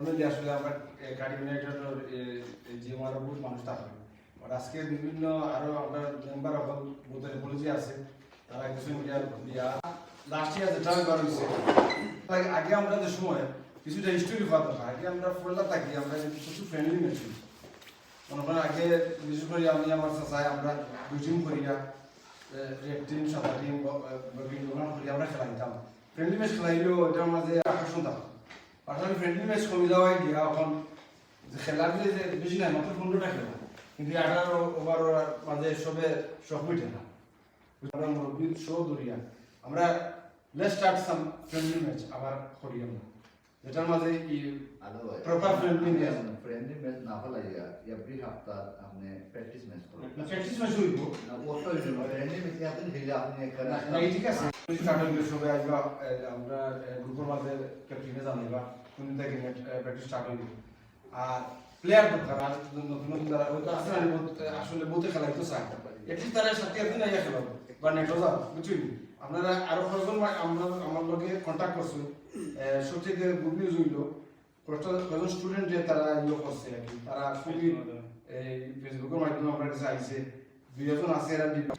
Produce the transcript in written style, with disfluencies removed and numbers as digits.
আসলে আমরা গাড়ি ইউনাইটেডের যে আমার বহুত মানুষ থাকে আর আজকে বিভিন্ন আরো আমরা মেম্বার অফ বুথের পলিসি আছে তারা কিছু মিডিয়া দিয়া লাস্ট ইয়ার যেটা করা হয়েছে আগে আমরা যে সময় কিছুটা হিস্টোরি পাতাম আগে আমরা ফুলটা থাকি আমরা কিছু ফ্রেন্ডলি ম্যাচ মনে করেন আগে বিশেষ করে আমি আমার চাচাই আমরা দুই টিম করিয়া রেড টিম সাদা টিম করিয়া আমরা খেলাইতাম ফ্রেন্ডলি ম্যাচ খেলাইলেও এটার মাঝে আকর্ষণ থাকতো আসলে ফ্রেন্ডলি ম্যাচ কমে যাওয়ায় গিয়া এখন যে খেলার যে বেশি নাই মাত্র 15টা খেলা কিন্তু 18 ওভার মাঝে সবে শখ মিটে না আমরা মুরব্বী শো দরিয়া আমরা let's start some friendly match আবার করি আমরা যেটার মাঝে প্রপার ফ্রেন্ডলি ম্যাচ না হলাইয়া এভরি সপ্তাহ আপনি প্র্যাকটিস ম্যাচ করুন প্র্যাকটিস ম্যাচ হইব না ওটা হইল ফ্রেন্ডলি ম্যাচ আপনি হেলে আপনি এখানে না ঠিক আছে স্টার্ট হইলে সবে আসবা আমরা গ্রুপের মাঝে ক্যাপ্টেনে জানাইবা কোন থেকে প্র্যাকটিস স্টার্ট হইব আর প্লেয়ার দরকার আর নতুন নতুন যারা ওই তো আসলে আসলে বহুতে খেলাই তো চায় এটলিস্ট তারা সাথে একদিন আইয়া খেলাবো বা নেটও যাও বুঝলি আপনারা আরো কয়েকজন আমরা আমার লগে কন্ট্যাক্ট করছেন সবথেকে গুড নিউজ হইল কয়েকজন স্টুডেন্ট যে তারা ইয়ে করছে আর কি তারা খুবই এই ফেসবুকের মাধ্যমে আমার কাছে আইছে 2 জন আছে এরা